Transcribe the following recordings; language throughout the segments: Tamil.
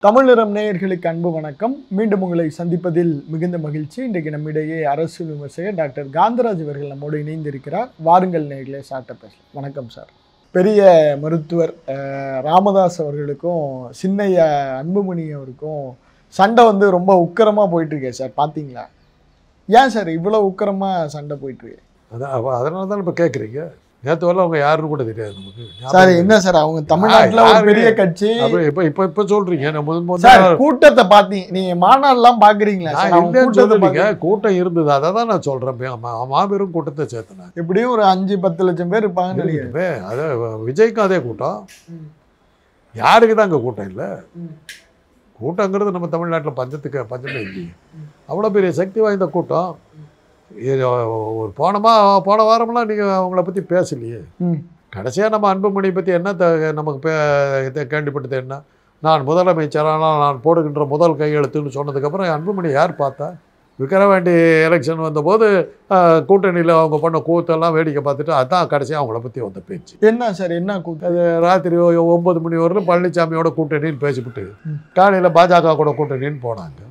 தமிழ் நிறம் நேயர்களுக்கு அன்பு வணக்கம். மீண்டும் உங்களை சந்திப்பதில் மிகுந்த மகிழ்ச்சி. இன்றைக்கு நம்மிடையே அரசு விமர்சகர் டாக்டர் காந்தராஜ் அவர்கள் நம்மோடு இணைந்திருக்கிறார். வாருங்கள் நேயர்களே, சார்ட்ட பேசலாம். வணக்கம் சார். பெரிய மருத்துவர் ராமதாஸ் அவர்களுக்கும் சின்னையா அன்புமணி அவருக்கும் சண்டை ரொம்ப உக்கிரமாக போயிட்டுருக்கே சார், பார்த்தீங்களா? ஏன் சார் இவ்வளோ உக்கிரமாக சண்டை போயிட்டுருக்கு? அதனால தான் இப்போ கேட்குறீங்க. நேற்று வரல அவங்க யாருன்னு கூட தெரியாது நமக்கு. சார் என்ன சார், அவங்க தமிழ்நாட்டில் ஒரு பெரிய கட்சி. இப்போ சொல்றீங்க கூட்டத்தை பார்த்தீங்க, நீங்க மாநாடுலாம் பாக்குறீங்களா? சொல்லுங்க, கூட்டம் இருந்தது, அதை தான் நான் சொல்றேன். மாபெரும் கூட்டத்தை சேர்த்தேன். எப்படியும் ஒரு 5-10 லட்சம் பேர் இருப்பாங்க. அது விஜய்க்கும் அதே கூட்டம். யாருக்கு தான் அங்கே கூட்டம் இல்லை? கூட்டங்கிறது நம்ம தமிழ்நாட்டில் பஞ்சமே இல்லையே. அவ்வளோ பெரிய சக்தி வாய்ந்த கூட்டம். ஒரு போன வாரம்லாம் நீங்கள் அவங்கள பற்றி பேசலையே. கடைசியாக நம்ம அன்புமணியை பற்றி என்ன நமக்கு கேள்விப்பட்டது என்ன? நான் முதலமைச்சரானால் நான் போடுகின்ற முதல் கையெழுத்துன்னு சொன்னதுக்கப்புறம் அன்புமணி யார் பார்த்தா? விக்கிரவாண்டி எலெக்ஷன் வந்தபோது கூட்டணியில் அவங்க பண்ண கூத்தெல்லாம் வேடிக்கை பார்த்துட்டு அதான் கடைசியாக அவங்கள பற்றி வந்த பேச்சு. என்ன சார், என்ன கூத்து? அது ராத்திரி 9 மணி வரலும் பழனிசாமியோட கூட்டணின்னு பேசிவிட்டு காலையில் பாஜக கூட கூட்டணின்னு போனாங்க.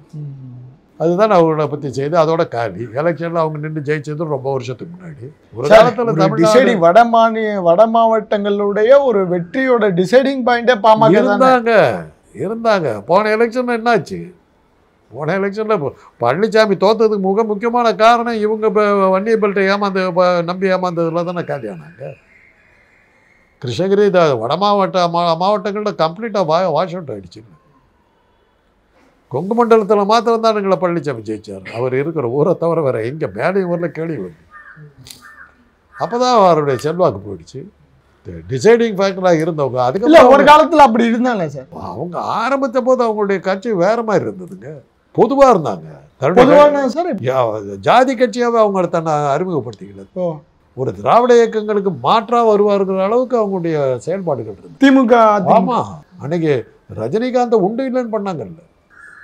அதுதான் அவங்கள பற்றி செய்து அதோட காலி. எலெக்ஷனில் அவங்க நின்று ஜெயிச்சது ரொம்ப வருஷத்துக்கு முன்னாடி. ஒரு காலத்தில் வட மாவட்டங்களுடைய ஒரு வெற்றியோட டிசைடிங் பாயிண்டே பாமக இருந்தாங்க. போன எலெக்ஷன் என்னாச்சு? போன எலெக்ஷனில் பழனிசாமி தோற்றதுக்கு முக்கியமான காரணம் இவங்க வன்னிய பெல்ட்டை நம்பி ஏமாந்ததில் தானே காலியானாங்க. கிருஷ்ணகிரி வட மாவட்டங்களில் கம்ப்ளீட்டாக வாஷ் அவுட் ஆகிடுச்சுங்க. கொங்கு மண்டலத்தில் மாத்திரம் தான் எங்களை பழனிசாமி ஜெயிச்சார். அவர் இருக்கிற ஊரை தவிர வேறு எங்கே மேலேயும் ஊரில் கேள்வி வருது. அப்போ தான் அவருடைய செல்வாக்கு போயிடுச்சு. டிசைடிங் ஃபேக்டராக இருந்தவங்க அதுக்கு ஒரு காலத்தில் அப்படி இருந்தாங்க சார். அவங்க ஆரம்பித்த போது அவங்களுடைய கட்சி வேறு மாதிரி இருந்ததுங்க. பொதுவாக இருந்தாங்க. ஜாதி கட்சியாகவே அவங்க தன்னை அறிமுகப்படுத்திக்கல. ஒரு திராவிட இயக்கங்களுக்கு மாற்றாக வருவாருங்கிற அளவுக்கு அவங்களுடைய செயல்பாடுகள் இருந்தது. திமுக. ஆமாம், அன்னைக்கு ரஜினிகாந்தை உண்டு இல்லைன்னு பண்ணாங்கல்ல.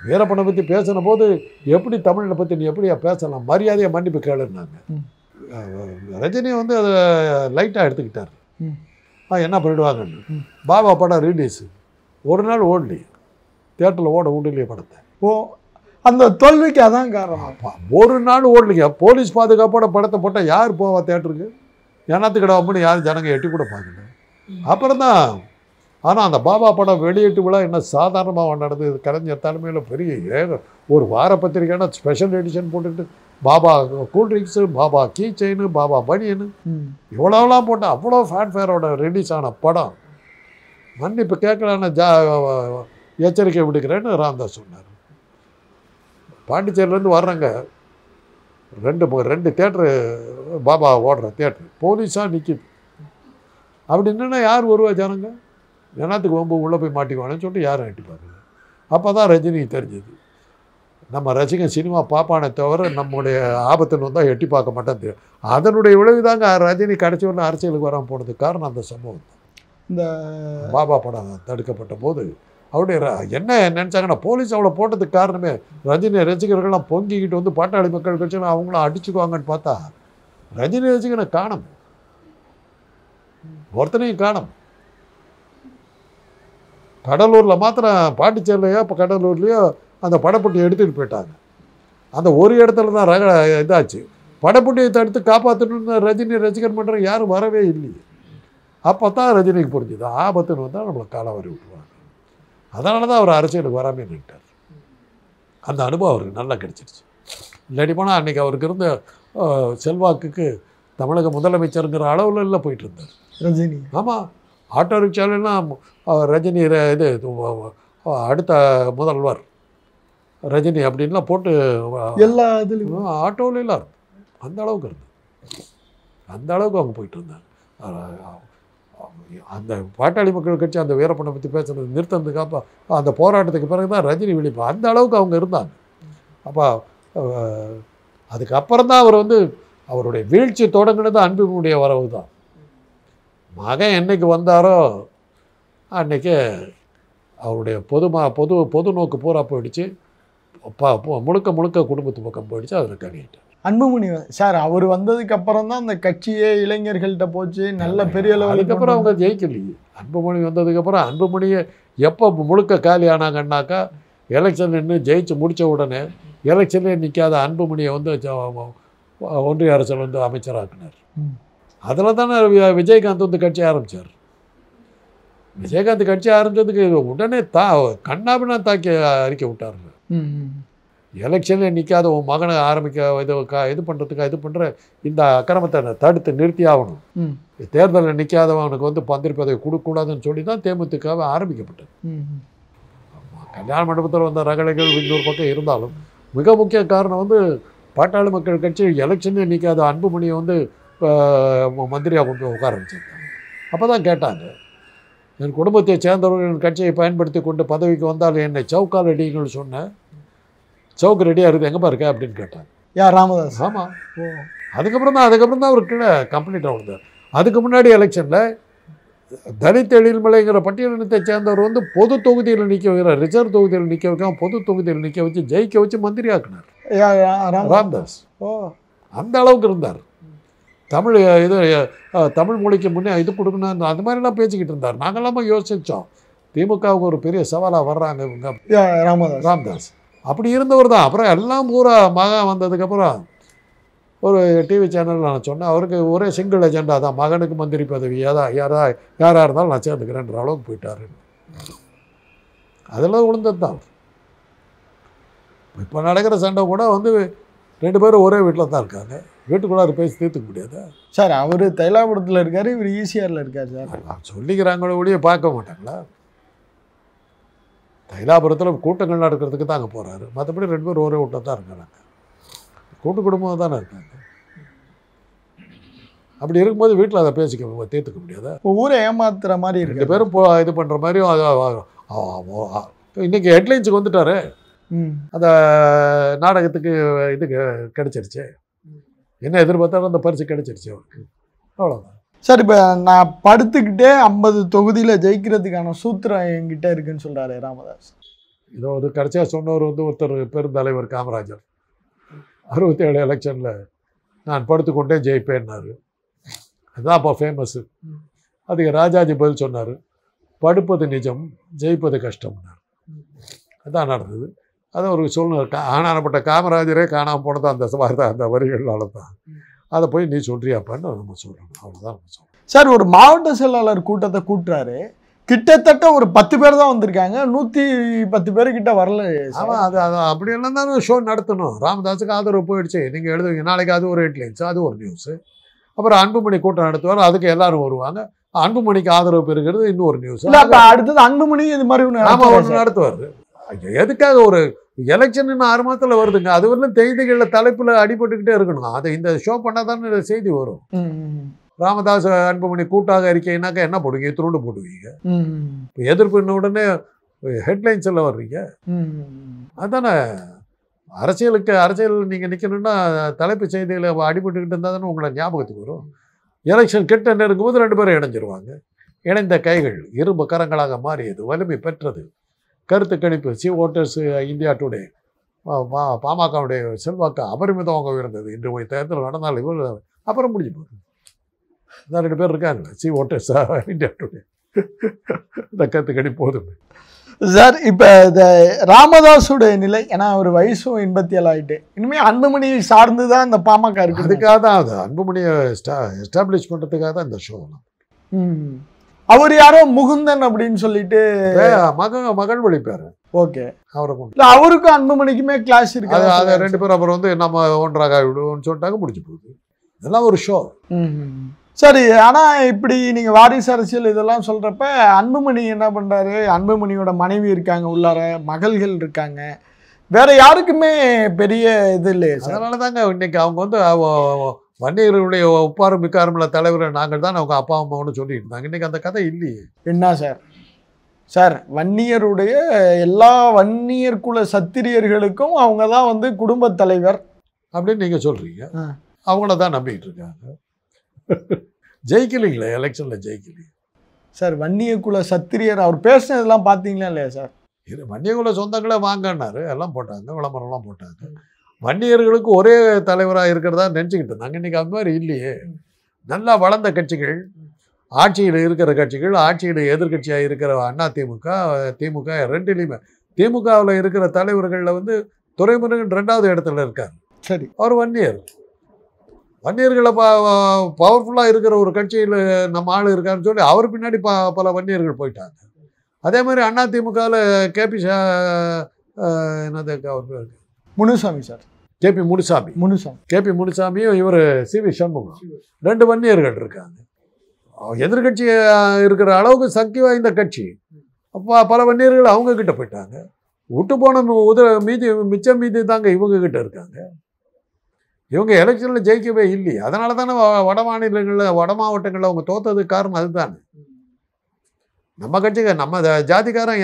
வீரப்பனை பற்றி பேசின போது எப்படி தமிழை பற்றி நீ எப்படியா பேசலாம், மரியாதையை மன்னிப்பு கேளுன்னாங்க. ரஜினி அதை லைட்டாக எடுத்துக்கிட்டார். என்ன பண்ணிடுவாங்கன்னு. பாபா படம் ரிலீஸு ஒரு நாள் ஓடலி, தியேட்டரில் ஓட விடலையே படத்தை. அந்த தோல்விக்கு அதான் காரணம். ஒரு நாள் ஓடலிங்க. போலீஸ் பாதுகாப்போட படத்தை போட்டால் யார் போவா தேட்டருக்கு? எண்ணத்துக்கிடாமனு யாரும் ஜனங்க எட்டி கூட பார்க்கல. அப்புறம் தான். ஆனால் அந்த பாபா படம் வெளியீட்டு விழா என்ன சாதாரணமாக நடந்தது. கலைஞர் தலைமையில் பெரிய ஒரு வார பத்திரிக்கையான ஸ்பெஷல் எடிஷன் போட்டுக்கிட்டு Baba cool drinks, Baba key chain, Baba பனியனு இவ்வளோலாம் போட்டு அவ்வளோ ஃபேன்ஃபேரோட ரிலீஸ் ஆன படம் மன்னிப்பு கேட்கலான்னு எச்சரிக்கை விடுக்கிறேன்னு ராமதாஸ் சொன்னார். பாண்டிச்சேரியிலேருந்து வர்றங்க 2 தேட்டரு பாபா ஓடுற தேட்டரு போலீஸாக நிற்கிது. அப்படி என்னென்னா யார் வருவா ஜனங்க? ஜனத்துக்கு உள்ளே போய் மாட்டிக்குவானு சொல்லிட்டு யாரும் எட்டி பார்க்கல. அப்போ தான் ரஜினிக்கு தெரிஞ்சது, நம்ம ரசிகன் சினிமா பார்ப்பானே தவிர நம்முடைய ஆபத்துன்னு வந்தால் எட்டி பார்க்க மாட்டேன் தெரியும். அதனுடைய விளைவு தாங்க ரஜினி கடைசி வரல அரசியலுக்கு வராமல் போனதுக்கு காரணம் அந்த சம்பவம் தான். இந்த பாபா படம் தடுக்கப்பட்ட போது அவருடைய என்ன நினச்சாங்கன்னா, போலீஸ் அவளை போட்டதுக்கு காரணமே ரஜினி ரசிகர்கள்லாம் பொங்கிக்கிட்டு பாட்டாளி மக்கள் கட்சியில் அவங்களும் அடிச்சுக்குவாங்கன்னு பார்த்தா ரஜினி ரசிகனை காணும், ஒருத்தனையும் காணும். கடலூரில் மாத்திரம், பாண்டிச்சேரிலையோ இப்போ கடலூர்லேயோ அந்த படப்பட்டியை எடுத்துகிட்டு போயிட்டாங்க. அந்த ஒரு இடத்துல தான் இதாச்சு. படப்பட்டியை தடுத்து காப்பாற்றணுன்னு ரஜினி ரசிகர் மன்றம் யாரும் வரவே இல்லையே. அப்போ தான் ரஜினிக்கு புரிஞ்சுது ஆபத்துன்னு வந்தால் நம்மளை காலவாரி விட்டுருவாங்க. அதனால தான் அவர் அரசியலுக்கு வராமல் நின்ட்டார். அந்த அனுபவம் அவருக்கு நல்லா கிடச்சிருச்சு. இல்லாட்டி போனால் அன்றைக்கி அவருக்கு இருந்த செல்வாக்குக்கு தமிழக முதலமைச்சருங்கிற அளவில் எல்லாம் போயிட்டு இருந்தார் ரஜினி. ஆமாம், ஆட்டோ ரிக்ஷாலெல்லாம் ரஜினி இது அடுத்த முதல்வர் ரஜினி அப்படின்லாம் போட்டு எல்லா இதுலையும் ஆட்டோலாம் அந்த அளவுக்கு இருந்தது. அந்த அளவுக்கு அவங்க போயிட்டு இருந்தாங்க. அந்த பாட்டாளி மக்கள் கட்சி அந்த வீரப்பனை பற்றி பேசுறது நிறுத்தினதுக்கு அந்த போராட்டத்துக்கு பிறகு தான் ரஜினி விழிப்பு அந்த அளவுக்கு அவங்க இருந்தாங்க. அப்போ அதுக்கப்புறம் தான் அவர் அவருடைய வீழ்ச்சி தொடங்கினது அன்புடைய வரவு தான். மகன் என்னைக்கு வந்தாரோ அன்றைக்கி அவருடைய பொது நோக்கு பூரா போயிடுச்சு. முழுக்க குடும்பத்து பக்கம் போயிடுச்சு. அதில் கழிட்டார். அன்புமணி சார் அவர் வந்ததுக்கு அப்புறம் தான் அந்த கட்சியே இளைஞர்கள்ட்ட போச்சு நல்ல பெரிய லெவலுக்கு. அதுக்கப்புறம் அவங்க ஜெயிக்கலையே. அன்புமணி வந்ததுக்கப்புறம் அன்புமணியை எப்போ முழுக்க காலி ஆனாங்கன்னாக்கா எலெக்ஷன் நின்று ஜெயிச்சு முடித்த உடனே எலெக்ஷன்லேயே நிற்காத அன்புமணியை வந்து ஒன்றிய அரசில் வந்து அமைச்சராக்கினார். அதில் தானே விஜயகாந்த் வந்து கட்சி ஆரம்பித்தார். விஜயகாந்த் கட்சி ஆரம்பித்ததுக்கு உடனே கண்ணாபின்னா தாக்கி அறிக்கை விட்டார். எலெக்ஷனில் நிற்காத உன் மகனை ஆரம்பிக்க இது பண்ணுற இந்த அக்கிரமத்தை தடுத்து நிறுத்தி ஆகணும். தேர்தலில் நிற்காதவனுக்கு வந்து மந்திரி பதவி கொடுக்கக்கூடாதுன்னு சொல்லி தான் தேமுதிகவை ஆரம்பிக்கப்பட்டது. கல்யாண மண்டபத்தில் வந்த ரகளைகள் இன்னொரு பக்கம் இருந்தாலும் மிக முக்கிய காரணம் வந்து பாட்டாளி மக்கள் கட்சி எலெக்ஷனே நிற்காத அன்புமணியை வந்து மந்திரியாக கொண்டு உட்கார வச்சிருக்காங்க. அப்போ தான் கேட்டாங்க, என் குடும்பத்தை சேர்ந்தவர்கள் என் கட்சியை பயன்படுத்தி கொண்டு பதவிக்கு வந்தால் என்னை சவுக்கால் அடிங்கன்னு சொன்னேன். சவுக்கு ரெடியாக இருக்குது, எங்கே பாருக்க அப்படின்னு கேட்டாங்க. யார்? ராமதாஸ். ஆமாம். அதுக்கப்புறம் தான் அவர் கீழே கம்ப்ளீட்டாக வந்தார். அதுக்கு முன்னாடி எலெக்ஷனில் தலித் எழில்மலைங்கிற பட்டியலினத்தை சேர்ந்தவர் வந்து பொது தொகுதியில் நிற்க வைக்கிறார். ரிசர்வ் தொகுதியில் நிற்க வைக்காம பொது தொகுதியில் நிற்க வச்சு ஜெயிக்க வச்சு மந்திரி ஆக்கினார் ராமதாஸ். அந்த அளவுக்கு இருந்தார். தமிழ் மொழிக்கு முன்னே இது கொடுக்கணும் அந்த மாதிரிலாம் பேசிக்கிட்டு இருந்தார். நாங்களாம யோசிச்சோம் திமுகவுக்கு ஒரு பெரிய சவாலாக வர்றாங்க இவங்க ராமதாஸ். அப்படி இருந்தவர் தான். அப்புறம் எல்லாம் பூரா மகன் வந்ததுக்கப்புறம் ஒரு டிவி சேனலில் நான் சொன்னேன், அவருக்கு ஒரே சிங்கிள் ஏஜெண்டா தான், மகனுக்கு மந்திரி பதவி யாராக இருந்தாலும் நான் சேர்ந்துக்கிறேன்ற அளவுக்கு போயிட்டாரு. அதெல்லாம் உளுந்தது தான். இப்போ நடக்கிற சண்டை கூட வந்து 2 பேரும் ஒரே வீட்டில் தான் இருக்காங்க. வீட்டுக்குள்ளார பேசி தீர்த்துக்க முடியாது சார். அவர் தைலாபுரத்தில் இருக்கார், இவர் ஈசிஆரில் இருக்கார் சார். சொல்லிக்கிறாங்களோ ஒழிய பார்க்க மாட்டாங்களா? தைலாபுரத்தில் கூட்டங்கள் நடக்கிறதுக்கு தான் அங்கே போகிறாரு. மற்றபடி 2 பேரும் ஒரே வீட்டில் தான் இருக்காங்க. கூட்டு குடும்பம் தானே இருக்காங்க. அப்படி இருக்கும்போது வீட்டில் அதை பேசிக்க தீர்த்துக்க முடியாதா? ஊரை ஏமாத்துற மாதிரி 2 பேரும் இது பண்ணுற மாதிரியும் இன்றைக்கி ஹெட்லைன்ஸுக்கு வந்துட்டாரு. அந்த நாடகத்துக்கு இது கிடைச்சிருச்சு. என்ன எதிர்பார்த்தாலும் அந்த பரிசு கிடைச்சிருச்சு அவருக்கு. அவ்வளோதான் சார். இப்போ நான் படுத்துக்கிட்டே 50 தொகுதியில் ஜெயிக்கிறதுக்கான சூத்திரம் என்கிட்ட இருக்குன்னு சொல்கிறாரு ராமதாஸ். இதோ ஒரு கடைசியாக சொன்னவர் வந்து ஒருத்தர் பெருந்தலைவர் காமராஜர் 67 எலெக்ஷனில் நான் படுத்துக்கொண்டே ஜெயிப்பேன்னாரு. அதுதான் அப்போ ஃபேமஸ்ஸு. அதுக்கு ராஜாஜி பதில் சொன்னார், படுப்பது நிஜம், ஜெயிப்பது கஷ்டம்னார். அதுதான் நடந்தது. அதை ஒரு சூழ்நிலை ஆனானப்பட்ட காமராஜரே காணாமல் போனது அந்த அந்த வரிகளால் தான். அதை போய் நீ சொல்றியாப்பான்னு நம்ம சொல்லணும். அவ்வளோதான் நம்ம சொல்லணும். சார், ஒரு மாவட்ட செயலாளர் கூட்டத்தை கூட்டுறாரு. கிட்டத்தட்ட ஒரு 10 பேர் தான் வந்திருக்காங்க. 110 பேர்கிட்ட வரல. ஆமாம், அது அப்படியெல்லாம் தான் ஷோ நடத்தணும். ராமதாஸுக்கு ஆதரவு போயிடுச்சு. நீங்கள் எழுதுவீங்க நாளைக்கு அது ஒரு ஹெட்லைன்ஸ், அது ஒரு நியூஸு. அப்புறம் அன்புமணி கூட்டம் நடத்துவார், அதுக்கு எல்லாரும் வருவாங்க. அன்புமணிக்கு ஆதரவு பெறுகிறது இன்னொரு நியூஸ். அடுத்தது அன்புமணி இது மாதிரி நடத்துவார். எதுக்காக ஒரு எலெக்ஷன் இன்னும் 6 மாதத்தில் வருதுங்க. அது வரலும் செய்திகளில் தலைப்பில் அடிபட்டுக்கிட்டே இருக்கணும். அதை இந்த ஷோ பண்ணால் தானே செய்தி வரும். ராமதாஸ் அன்புமணி கூட்டாக அறிக்கைனாக்கா என்ன போடுவீங்க? துருண்டு போடுவீங்க. இப்போ எதிர்ப்பு உடனே ஹெட்லைன்ஸ் எல்லாம் வர்றீங்க. அதுதானே அரசியல் நீங்கள் நிற்கணும்னா தலைப்பு செய்திகளை அடிபட்டுக்கிட்டு இருந்தால் தானே உங்களை ஞாபகத்துக்கு வரும். எலெக்ஷன் கிட்ட நெருங்கும்போது 2 பேரும் இணைஞ்சிருவாங்க. இணைந்த கைகள் இரும்பு கரங்களாக மாறியது, வலிமை பெற்றது. கருத்து கணிப்பு சி ஓட்டர்ஸ் இந்தியா டுடே பாமகவுடைய செல்வாக்கு அபரிமிதமாக உயர்ந்தது. இன்று போய் தேர்தல் நடந்தால் இவர் அப்புறம் முடிஞ்சு போகுது. இதான் 2 பேர் இருக்காங்க சி ஓட்டர்ஸ் இந்தியா டுடே. இந்த கருத்து கணிப்பு போதும் சார். இப்போ இந்த ராமதாஸுடைய நிலை, ஏன்னா ஒரு வயசும் 87 ஆகிட்டு, இனிமேல் அன்புமணியை சார்ந்து தான் இந்த பாமக இருக்கு. அதுக்காக தான் அது அன்புமணியை எஸ்டாப்ளிஷ் பண்ணுறதுக்காக தான் இந்த ஷோ. அவர் யாரோ முகுந்தன் அப்படின்னு சொல்லிட்டு மகன் வழிப்பாரு. ஓகே, அவருக்கும் அன்புமணிக்குமே கிளாஸ் இருக்கு. அதை 2 பேரும் அப்புறம் வந்து நம்ம ஒன்றாக விடுவோம்னு சொல்லிட்டாங்க, முடிஞ்சு போகுது. இதெல்லாம் ஒரு ஷோ. சரி, ஆனால் இப்படி நீங்கள் வாரிசு அரசியல் இதெல்லாம் சொல்கிறப்ப அன்புமணி என்ன பண்ணுறாரு? அன்புமணியோட மனைவி இருக்காங்க, உள்ளார மகள்கள் இருக்காங்க, வேற யாருக்குமே பெரிய இது இல்லையே சார். அதனால தாங்க இன்னைக்கு அவங்க வந்து வன்னியர்களுடைய ஒப்பாறு மிக்காரமில்ல தலைவர் நாங்கள் தான் அவங்க அப்பா அம்மாவுன்னு சொல்லிட்டு இருந்தாங்க. இன்றைக்கி அந்த கதை இல்லையே. என்ன சார் வன்னியருடைய எல்லா வன்னியர் குல சத்திரியர்களுக்கும் அவங்க தான் வந்து குடும்ப தலைவர் அப்படின்னு நீங்கள் சொல்கிறீங்க. அவங்கள தான் நம்பிக்கிட்டு இருக்காங்க. ஜெயிக்கலீங்களே, எலெக்ஷனில் ஜெயிக்கலீங்க சார். வன்னிய குல சத்திரியர் அவர் பேசுனதெல்லாம் பார்த்தீங்களா இல்லையா சார்? இது வன்னியகுல சொந்தங்களே வாங்கினாரு, எல்லாம் போட்டாங்க, விளம்பரம்லாம் போட்டாங்க. வன்னியர்களுக்கு ஒரே தலைவராக இருக்கிறதா நினச்சிக்கிட்டு இருந்தாங்க. இன்றைக்கி அந்த மாதிரி இல்லையே. நல்லா வளர்ந்த கட்சிகள், ஆட்சியில் இருக்கிற கட்சிகள், ஆட்சியில் எதிர்க்கட்சியாக இருக்கிற அதிமுக, திமுக ரெண்டுலேயுமே திமுகவில் இருக்கிற தலைவர்களில் வந்து துரைமுருகன் 2வது இடத்துல இருக்கார். சரி. அவர் வன்னியர். வன்னியர்களை பவர்ஃபுல்லாக இருக்கிற ஒரு கட்சியில் நம்ம ஆள் இருக்காருன்னு சொல்லி அவர் பின்னாடி பல வன்னியர்கள் போயிட்டாங்க. அதே மாதிரி அதிமுகவில் கேபி என்னது அவர் பேர் Munusamy sir. KP Munusamy. KP முனுசாமியும் இவர் சிவி சண்முகம் 2 வன்னியர்கள் இருக்காங்க. எதிர்கட்சி இருக்கிற அளவுக்கு சக்தி வாய்ந்த கட்சி. அப்போ பல வன்னியர்கள் அவங்க கிட்ட போயிட்டாங்க. விட்டு போன மிச்சம் மீதி தாங்க இவங்க கிட்ட இருக்காங்க. இவங்க எலெக்ஷனில் ஜெயிக்கவே இல்லையே. அதனால தானே வட மாநிலங்களில் வட மாவட்டங்களில் அவங்க தோற்றதுக்கு காரணம் அதுதானே. நம்ம கட்சிக்கு நம்ம ஜாதிக்காரன்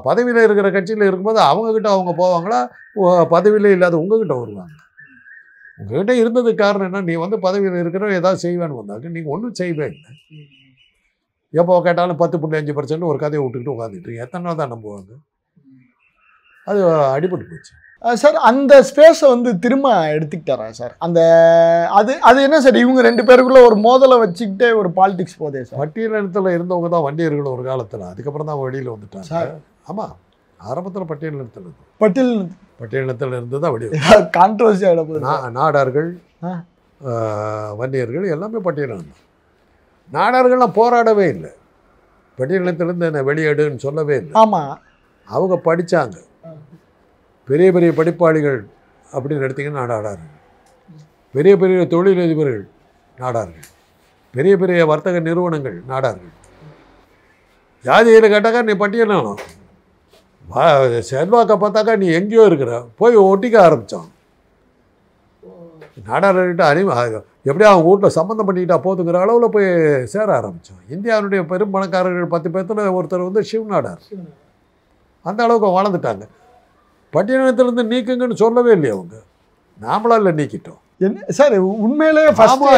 பதவியில் இருக்கிற கட்சியில் இருக்கும்போது அவங்கக்கிட்ட அவங்க போவாங்களா, பதவியில் இல்லாத உங்ககிட்ட வருவாங்க. உங்ககிட்ட இருந்ததுக்கு காரணம் என்ன, நீ வந்து பதவியில் இருக்கிற ஏதாவது செய்வேன்னு வந்தாங்க. நீங்கள் ஒன்றும் செய்வே இல்லை. எப்போ கேட்டாலும் 10.5% ஒரு கதையை விட்டுக்கிட்டு உட்காந்துட்டு எத்தனை நாள் தான் நம்புவாங்க. அது அடிபட்டு போச்சு சார். அந்த ஸ்பேஸை வந்து திரும்ப எடுத்துக்கிட்டாரா சார்? அந்த அது என்ன சார், இவங்க 2 பேருக்குள்ள ஒரு மோதலை வச்சுக்கிட்டே ஒரு பாலிடிக்ஸ் போதே சார். பட்டியலினத்தில் இருந்தவங்க தான் வன்னியர்கள் ஒரு காலத்தில். அதுக்கப்புறம் தான் வெளியில் வந்துட்டாங்க சார். ஆமாம், ஆரம்பத்தில் பட்டியலினத்தில் இருந்து தான் வெளியே கான்ட்ரவர்சி ஆகிட. நாடார்கள், வன்னியர்கள் எல்லாமே பட்டியலினம் தான். நாடார்கள்லாம் போராடவே இல்லை. பட்டியலினத்திலேருந்து என்ன வெளியேடுன்னு சொல்லவே இல்லை. ஆமாம், அவங்க படித்தாங்க. பெரிய பெரிய படிப்பாளிகள் அப்படின்னு எடுத்திங்கன்னா நாடார்கள். பெரிய பெரிய தொழிலதிபர்கள் நாடார்கள். பெரிய பெரிய வர்த்தக நிறுவனங்கள் நாடார்கள். ஜாதியில் கேட்டாக்கா நீ பட்டியலினம். செல்வாக்கை பார்த்தாக்கா நீ எங்கேயோ இருக்கிற போய் ஒட்டிக்க ஆரம்பித்தான். நாடார்கிட்ட எப்படியா அவங்க வீட்டில் சம்மந்தம் பண்ணிக்கிட்டா போதுங்கிற அளவில் போய் சேர ஆரம்பித்தான். இந்தியாவுடைய பெரும் பணக்காரர்கள் 10 பேர்த்தில் ஒருத்தர் வந்து சிவ் நாடார். அந்த அளவுக்கு வளர்ந்துட்டாங்க. பட்டியலினத்திலிருந்து நீக்குங்கன்னு சொல்லவே இல்லையா அவங்க. நாமளால நீக்கிட்டோம். என்ன சார் உண்மையிலே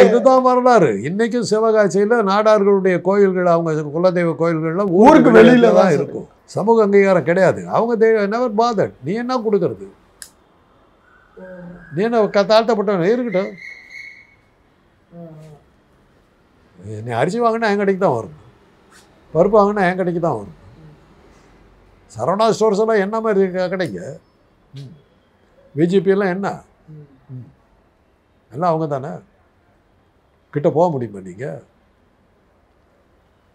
இதுதான் வரலாறு. இன்னைக்கும் சிவகாசியில் நாடார்களுடைய கோயில்கள், அவங்க குலதெய்வ கோயில்கள்லாம் ஊருக்கு வெளியில தான் இருக்கும். சமூக அங்கீகாரம் கிடையாது. அவங்க நெவர் பாதர். நீ என்ன கொடுக்கறது, நீ என்ன தாழ்த்தப்பட்டவன் இருக்கட்டும். நீ அரிசி வாங்கினா என் கடைக்கு தான் வரும், பருப்பு வாங்கினா என் கடைக்கு தான் வரும். சரவணா ஸ்டோர்ஸ் எல்லாம் என்ன மாதிரி கிடைங்க, பிஜேபியெல்லாம் என்ன எல்லாம் அவங்க தானே, கிட்ட போக முடியுமா நீங்கள்?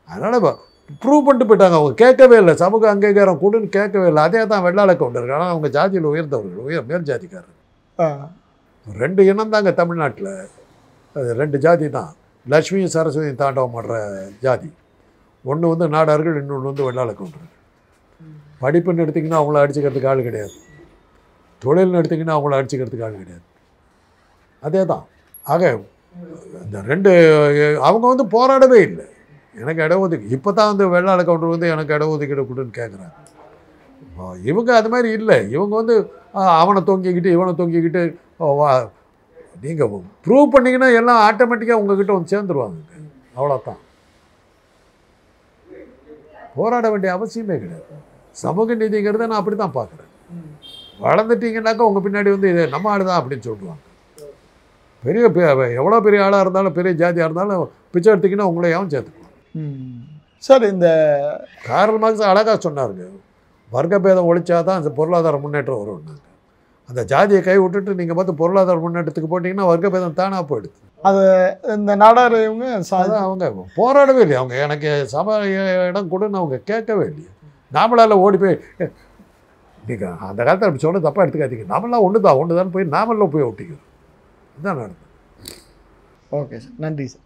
அதனால் ப்ரூவ் பண்ணிட்டு போயிட்டாங்க. அவங்க கேட்கவே இல்லை, சமூக அங்கீகாரம் கூடுன்னு கேட்கவே இல்லை. அதே தான் வெள்ளாள கவுண்டர்கள். ஆனால் அவங்க ஜாதியில் உயர்ந்தவர்கள், மேல் ஜாதிக்காரர். 2 இனம் தாங்க தமிழ்நாட்டில். அது 2 ஜாதி தான். லட்சுமியும் சரஸ்வதியும் தாண்டவம் ஆடுற ஜாதி. ஒன்று வந்து நாடார்கள், இன்னொன்று வந்து வெள்ளாள கவுண்டர்கள். படிப்புன்னு எடுத்திங்கன்னா அவங்கள அடிச்சுக்கிறதுக்கு ஆள் கிடையாது. தொழில்னு எடுத்திங்கன்னா அவங்கள அடிச்சுக்கிறதுக்கு ஆள் கிடையாது. அதே தான். ஆக இந்த 2 அவங்க வந்து போராடவே இல்லை. எனக்கு இடஒதுக்கீடு இப்போ தான் வந்து வெள்ளாள கவுண்டர் வந்து எனக்கு இடஒதுக்கீடு கொடுன்னு கேட்குறாங்க. இவங்க அது மாதிரி இல்லை. இவங்க வந்து அவனை தொங்கிக்கிட்டு இவனை தொங்கிக்கிட்டு நீங்கள் ப்ரூவ் பண்ணிங்கன்னா எல்லாம் ஆட்டோமேட்டிக்காக உங்ககிட்ட வந்து சேர்ந்துருவாங்க. அவ்வளோதான். போராட வேண்டிய அவசியமே கிடையாது. சமூக நீதிங்கிறத நான் அப்படி தான் பார்க்குறேன். வளர்ந்துட்டீங்கன்னாக்கா உங்கள் பின்னாடி வந்து இது நம்ம ஆள் தான் அப்படின்னு சொல்லுவாங்க. பெரிய எவ்வளோ பெரிய ஆளாக இருந்தாலும் பெரிய ஜாதியாக இருந்தாலும் பிச்சை எடுத்திங்கன்னா உங்களை யாவும் சேர்த்துக்குவோம். சார் இந்த கார்ல் மார்க்ஸ் அழகாக சொன்னாருங்க, வர்க்கபேதம் ஒழிச்சா தான் அந்த பொருளாதார முன்னேற்றம் வரும்னாங்க. அந்த ஜாதியை கை விட்டுட்டு நீங்கள் பார்த்து பொருளாதார முன்னேற்றத்துக்கு போட்டிங்கன்னா வர்க்கபேதம் தானாக போயிடுது. அது இந்த நாடார் இவங்க அவங்க போராடவே இல்லையா. அவங்க எனக்கு சம இடம் கொடுன்னு அவங்க கேட்கவே இல்லையா. நாமளால் ஓடி போய் நீங்கள் அந்த காலத்தில் அப்படி சொன்ன தப்பாக எடுத்துக்காதீங்க. நாமெல்லாம் ஒன்று தான் போய் நாமெல்லாம் போய் ஒட்டிக்கிறோம். இதுதான் நடந்தது. ஓகே சார், நன்றி சார்.